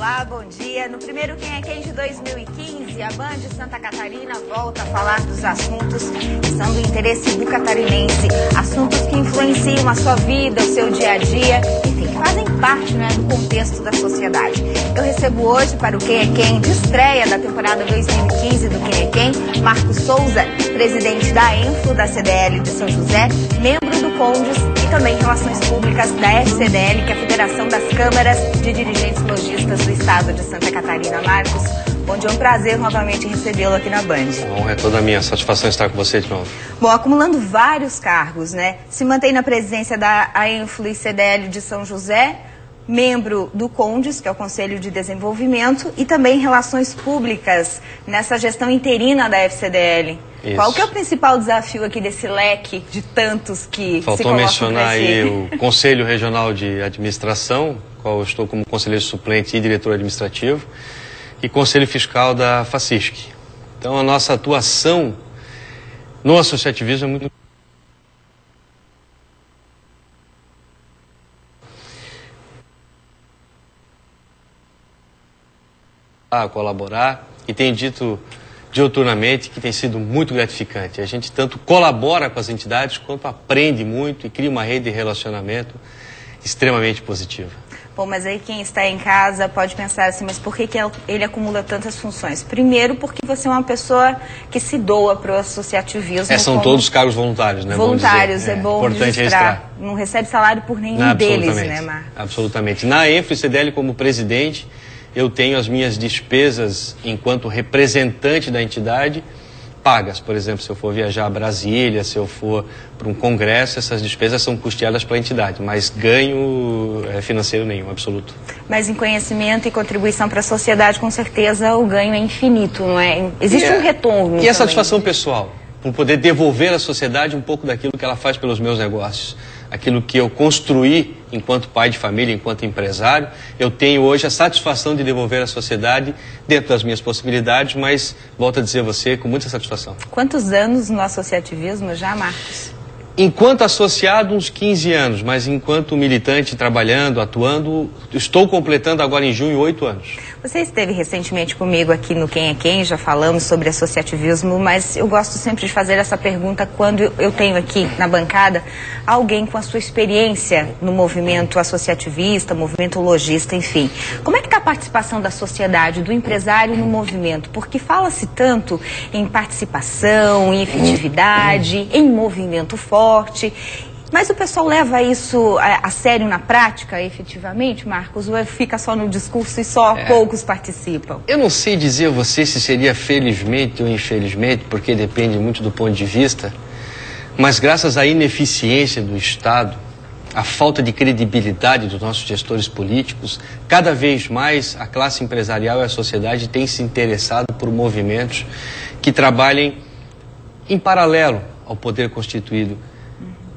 Olá, bom dia. No primeiro Quem é Quem de 2015, a Band de Santa Catarina volta a falar dos assuntos que são do interesse do catarinense. Assuntos que influenciam a sua vida, o seu dia a dia, enfim, que fazem parte, do contexto da sociedade. Eu recebo hoje para o Quem é Quem de estreia da temporada 2015 do Quem é Quem, Marcos Souza, presidente da ENFLO, da CDL de São José, membro do CONDES e também Relações Públicas da FCDL, que é a Federação das Câmaras de Dirigentes Lojistas do Estado de Santa Catarina. Marcos, bom dia, é um prazer novamente recebê-lo aqui na Band. Bom, é toda a minha satisfação estar com você de novo. Bom, acumulando vários cargos, se mantém na presidência da ENFLO e CDL de São José, membro do CONDES, que é o Conselho de Desenvolvimento, e também Relações Públicas nessa gestão interina da FCDL. Isso. Qual que é o principal desafio aqui desse leque de tantos que Faltou mencionar aí o Conselho Regional de Administração, qual eu estou como conselheiro suplente e diretor administrativo, e Conselho Fiscal da FACISC. Então a nossa atuação no associativismo é muito... a colaborar, e tenho dito diuturnamente que tem sido muito gratificante. A gente tanto colabora com as entidades quanto aprende muito e cria uma rede de relacionamento extremamente positiva. Bom, mas aí quem está em casa pode pensar assim, mas por que ele acumula tantas funções? Primeiro, porque você é uma pessoa que se doa para o associativismo. São todos cargos voluntários, né? Voluntários, é bom registrar. Não recebe salário por nenhum deles, né, Marcos? Absolutamente. Na ENFLO e CDL, como presidente, eu tenho as minhas despesas enquanto representante da entidade pagas. Por exemplo, se eu for viajar a Brasília, se eu for para um congresso, essas despesas são custeadas pela entidade, mas ganho financeiro nenhum, absoluto. Mas em conhecimento e contribuição para a sociedade, com certeza o ganho é infinito, não é? Existe um retorno. E a satisfação pessoal, por poder devolver à sociedade um pouco daquilo que ela faz pelos meus negócios. Aquilo que eu construí enquanto pai de família, enquanto empresário, eu tenho hoje a satisfação de devolver à sociedade dentro das minhas possibilidades, mas, volto a dizer a você, com muita satisfação. Quantos anos no associativismo já, Marcos? Enquanto associado, uns 15 anos, mas enquanto militante, trabalhando, atuando, estou completando agora em junho 8 anos. Você esteve recentemente comigo aqui no Quem é Quem, já falamos sobre associativismo, mas eu gosto sempre de fazer essa pergunta quando eu tenho aqui na bancada alguém com a sua experiência no movimento associativista, movimento lojista, enfim. Como é que está a participação da sociedade, do empresário no movimento? Porque fala-se tanto em participação, em efetividade, em movimento forte. Mas o pessoal leva isso a sério na prática, efetivamente, Marcos? Ou fica só no discurso e só poucos participam? Eu não sei dizer a você se seria felizmente ou infelizmente, porque depende muito do ponto de vista, mas graças à ineficiência do Estado, à falta de credibilidade dos nossos gestores políticos, cada vez mais a classe empresarial e a sociedade têm se interessado por movimentos que trabalhem em paralelo ao poder constituído.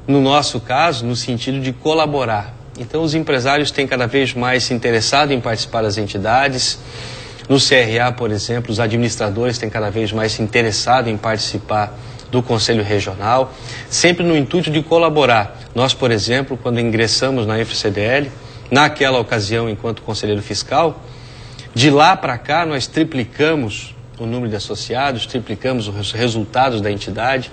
No nosso caso, no sentido de colaborar. Então, os empresários têm cada vez mais se interessado em participar das entidades. No CRA, por exemplo, os administradores têm cada vez mais se interessado em participar do Conselho Regional, sempre no intuito de colaborar. Nós, por exemplo, quando ingressamos na ENFLO-CDL, naquela ocasião, enquanto conselheiro fiscal, de lá para cá nós triplicamos o número de associados, triplicamos os resultados da entidade.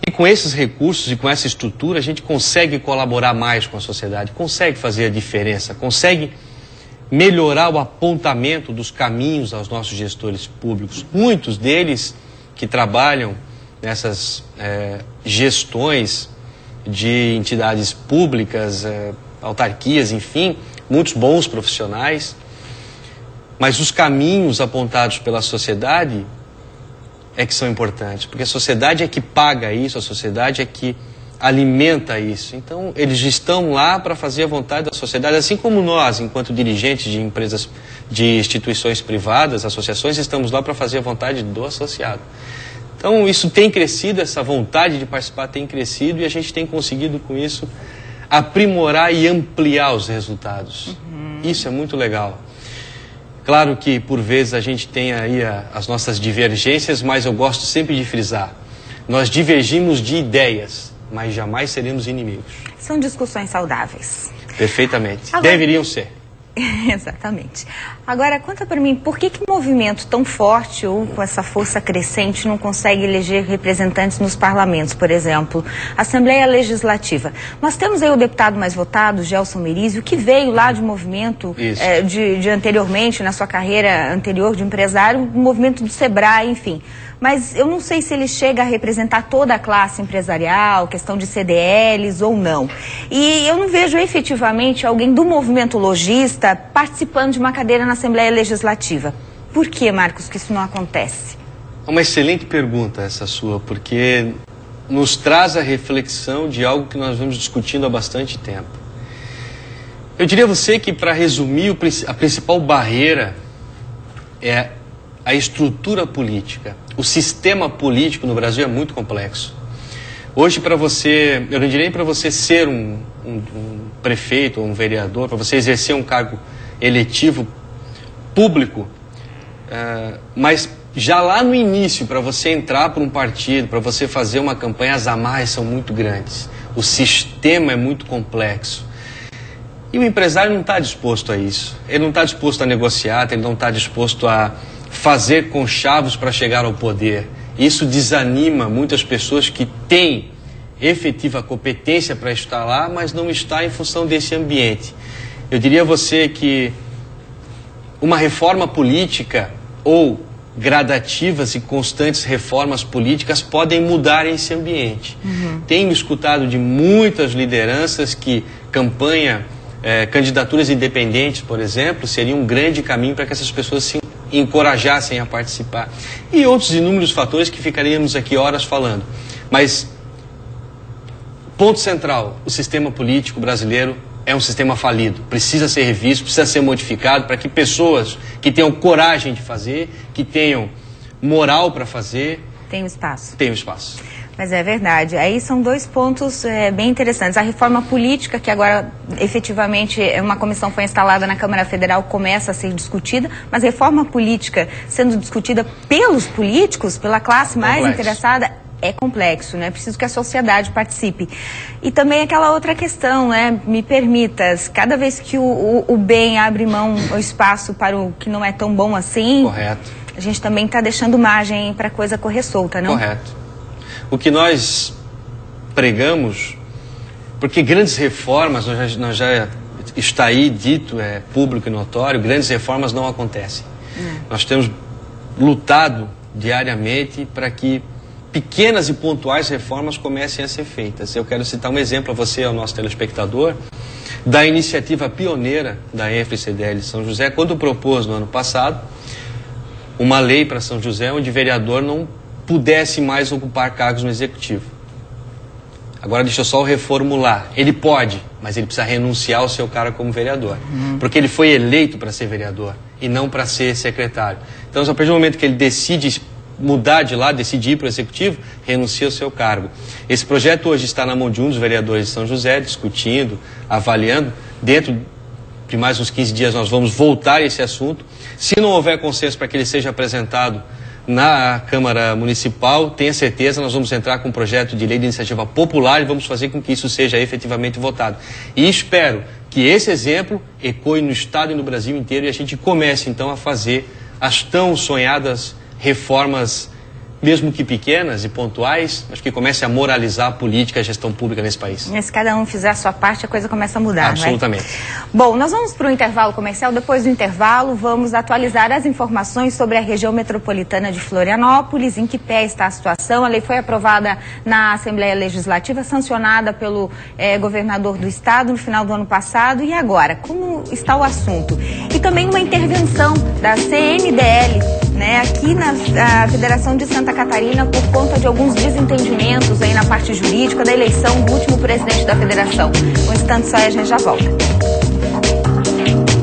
E com esses recursos e com essa estrutura, a gente consegue colaborar mais com a sociedade, consegue fazer a diferença, consegue melhorar o apontamento dos caminhos aos nossos gestores públicos. Muitos deles que trabalham nessas gestões de entidades públicas, autarquias, enfim, muitos bons profissionais, mas os caminhos apontados pela sociedade é que são importantes, porque a sociedade é que paga isso, a sociedade é que alimenta isso. Então, eles estão lá para fazer a vontade da sociedade, assim como nós, enquanto dirigentes de empresas, de instituições privadas, associações, estamos lá para fazer a vontade do associado. Então, isso tem crescido, essa vontade de participar tem crescido e a gente tem conseguido, com isso, aprimorar e ampliar os resultados. Isso é muito legal. Claro que, por vezes, a gente tem aí as nossas divergências, mas eu gosto sempre de frisar. Nós divergimos de ideias, mas jamais seremos inimigos. São discussões saudáveis. Perfeitamente. Agora, deveriam ser. Exatamente. Agora, conta para mim, por que um movimento tão forte ou com essa força crescente não consegue eleger representantes nos parlamentos, por exemplo, Assembleia Legislativa? Nós temos aí o deputado mais votado, Gelson Merizio, que veio lá de movimento de anteriormente, na sua carreira anterior de empresário, um movimento do Sebrae, enfim. Mas eu não sei se ele chega a representar toda a classe empresarial, questão de CDLs ou não. E eu não vejo efetivamente alguém do movimento lojista participando de uma cadeira na Assembleia Legislativa. Por que, Marcos, que isso não acontece? É uma excelente pergunta essa sua, porque nos traz a reflexão de algo que nós vamos discutindo há bastante tempo. Eu diria a você que, para resumir, a principal barreira é a estrutura política. O sistema político no Brasil é muito complexo. Hoje, para você, eu não direi para você ser um prefeito ou um vereador, para você exercer um cargo eletivo público, mas já lá no início, para você entrar para um partido, para você fazer uma campanha, as amarras são muito grandes. O sistema é muito complexo. E o empresário não está disposto a isso. Ele não está disposto a negociar, ele não está disposto a fazer conchavos para chegar ao poder. Isso desanima muitas pessoas que têm efetiva competência para estar lá, mas não está em função desse ambiente. Eu diria a você que uma reforma política ou gradativas e constantes reformas políticas podem mudar esse ambiente. Tenho escutado de muitas lideranças que candidaturas independentes, por exemplo, seria um grande caminho para que essas pessoas se encorajassem a participar. E outros inúmeros fatores que ficaríamos aqui horas falando. Mas, ponto central, o sistema político brasileiro é um sistema falido. Precisa ser revisto, precisa ser modificado para que pessoas que tenham coragem de fazer, que tenham moral para fazer... Tenham espaço. Tenham espaço. Mas é verdade. Aí são dois pontos bem interessantes. A reforma política, que agora efetivamente uma comissão foi instalada na Câmara Federal, começa a ser discutida, mas reforma política sendo discutida pelos políticos, pela classe mais interessada, é complexo, né? Preciso que a sociedade participe. E também aquela outra questão, né? Me permitas, cada vez que o bem abre mão, o espaço para o que não é tão bom assim... Correto. A gente também está deixando margem para a coisa correr solta, não? Correto. O que nós pregamos, porque grandes reformas, nós já está aí dito, é público e notório, grandes reformas não acontecem. Nós temos lutado diariamente para que pequenas e pontuais reformas comecem a ser feitas. Eu quero citar um exemplo a você, ao nosso telespectador, da iniciativa pioneira da EFCDL São José, quando propôs no ano passado uma lei para São José onde o vereador não pudesse mais ocupar cargos no executivo. Agora deixa eu só reformular. Ele pode, mas ele precisa renunciar ao seu cargo como vereador. Porque ele foi eleito para ser vereador e não para ser secretário. Então, a partir do momento que ele decide mudar de lá, decide ir para o executivo, renuncia ao seu cargo. Esse projeto hoje está na mão de um dos vereadores de São José, discutindo, avaliando. Dentro de mais uns 15 dias nós vamos voltar a esse assunto. Se não houver consenso para que ele seja apresentado na Câmara Municipal, tenha certeza, nós vamos entrar com um projeto de lei de iniciativa popular e vamos fazer com que isso seja efetivamente votado. E espero que esse exemplo ecoe no Estado e no Brasil inteiro e a gente comece então a fazer as tão sonhadas reformas, mesmo que pequenas e pontuais, mas que comece a moralizar a política e a gestão pública nesse país. E se cada um fizer a sua parte, a coisa começa a mudar, absolutamente. Né? Bom, nós vamos para o intervalo comercial. Depois do intervalo, vamos atualizar as informações sobre a região metropolitana de Florianópolis, em que pé está a situação. A lei foi aprovada na Assembleia Legislativa, sancionada pelo governador do estado no final do ano passado. E agora, como está o assunto? E também uma intervenção da CNDL, né, aqui na Federação de Santa Catarina, por conta de alguns desentendimentos aí na parte jurídica da eleição do último presidente da federação. Um instante só e a gente já volta.